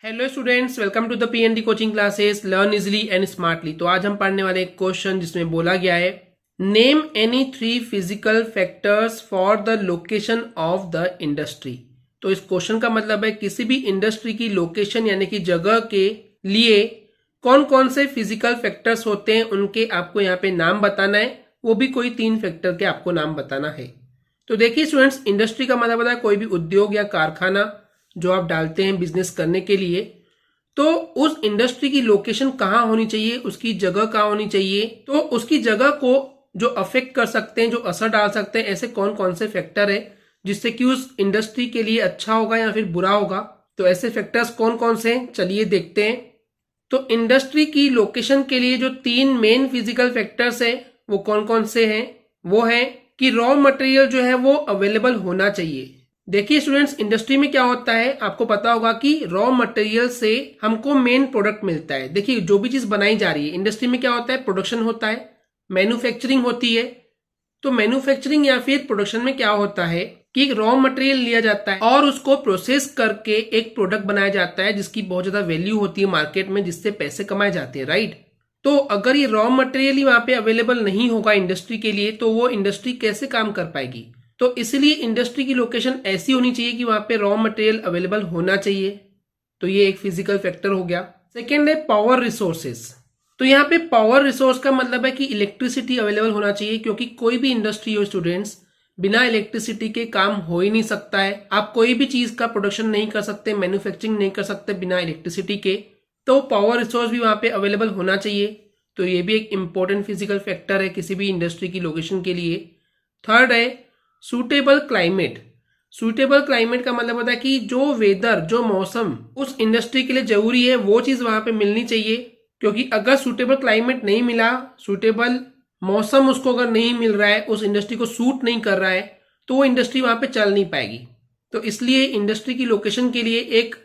Hello students, welcome to the PND coaching classes learn easily and smartly. तो आज हम पढ़ने वाले एक क्वेश्चन जिसमें बोला गया है name any 3 physical factors for the location of the industry. तो इस क्वेश्चन का मतलब है किसी भी इंडस्ट्री की लोकेशन यानी कि जगह के लिए कौन कौन से फिजिकल फैक्टर्स होते हैं उनके आपको यहाँ पे नाम बताना है, वो भी कोई 3 फैक्टर के आपको नाम बताना है। तो देखिए स्टूडेंट्स, इंडस्ट्री का मतलब है कोई भी उद्योग या कारखाना जो आप डालते हैं बिजनेस करने के लिए। तो उस इंडस्ट्री की लोकेशन कहाँ होनी चाहिए, उसकी जगह कहाँ होनी चाहिए, तो उसकी जगह को जो अफेक्ट कर सकते हैं, जो असर डाल सकते हैं, ऐसे कौन कौन से फैक्टर है जिससे कि उस इंडस्ट्री के लिए अच्छा होगा या फिर बुरा होगा। तो ऐसे फैक्टर्स कौन कौन से हैं, चलिए देखते हैं। तो इंडस्ट्री की लोकेशन के लिए जो 3 मेन फिजिकल फैक्टर्स है वो कौन कौन से हैं, वो है कि रॉ मटेरियल जो है वो अवेलेबल होना चाहिए। देखिए स्टूडेंट्स, इंडस्ट्री में क्या होता है आपको पता होगा कि रॉ मटेरियल से हमको मेन प्रोडक्ट मिलता है। देखिए जो भी चीज बनाई जा रही है इंडस्ट्री में क्या होता है, प्रोडक्शन होता है, मैन्युफैक्चरिंग होती है। तो मैन्युफैक्चरिंग या फिर प्रोडक्शन में क्या होता है कि रॉ मटेरियल लिया जाता है और उसको प्रोसेस करके एक प्रोडक्ट बनाया जाता है जिसकी बहुत ज्यादा वैल्यू होती है मार्केट में, जिससे पैसे कमाए जाते हैं, राइट। तो अगर ये रॉ मटेरियल ही वहां पे अवेलेबल नहीं होगा इंडस्ट्री के लिए तो वो इंडस्ट्री कैसे काम कर पाएगी। तो इसलिए इंडस्ट्री की लोकेशन ऐसी होनी चाहिए कि वहां पे रॉ मटेरियल अवेलेबल होना चाहिए। तो ये एक फिजिकल फैक्टर हो गया। सेकेंड है पावर रिसोर्सेस। तो यहाँ पे पावर रिसोर्स का मतलब है कि इलेक्ट्रिसिटी अवेलेबल होना चाहिए, क्योंकि कोई भी इंडस्ट्री हो स्टूडेंट्स, बिना इलेक्ट्रिसिटी के काम हो ही नहीं सकता है। आप कोई भी चीज का प्रोडक्शन नहीं कर सकते, मैन्युफैक्चरिंग नहीं कर सकते बिना इलेक्ट्रिसिटी के। तो पावर रिसोर्स भी वहां पे अवेलेबल होना चाहिए। तो ये भी एक इंपॉर्टेंट फिजिकल फैक्टर है किसी भी इंडस्ट्री की लोकेशन के लिए। थर्ड है सूटेबल क्लाइमेट। सूटेबल क्लाइमेट का मतलब होता है कि जो वेदर, जो मौसम उस इंडस्ट्री के लिए जरूरी है वो चीज वहां पे मिलनी चाहिए। क्योंकि अगर सूटेबल क्लाइमेट नहीं मिला, सूटेबल मौसम उसको अगर नहीं मिल रहा है, उस इंडस्ट्री को सूट नहीं कर रहा है, तो वो इंडस्ट्री वहां पे चल नहीं पाएगी। तो इसलिए इंडस्ट्री की लोकेशन के लिए एक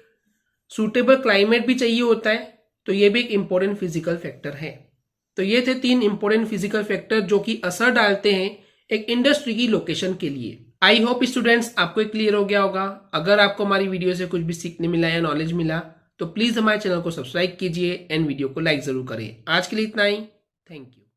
सूटेबल क्लाइमेट भी चाहिए होता है। तो ये भी एक इंपॉर्टेंट फिजिकल फैक्टर है। तो ये थे 3 इंपॉर्टेंट फिजिकल फैक्टर जो कि असर डालते हैं एक इंडस्ट्री की लोकेशन के लिए। आई होप स्टूडेंट्स आपको क्लियर हो गया होगा। अगर आपको हमारी वीडियो से कुछ भी सीखने मिला या नॉलेज मिला तो प्लीज हमारे चैनल को सब्सक्राइब कीजिए एंड वीडियो को लाइक जरूर करें। आज के लिए इतना ही, थैंक यू।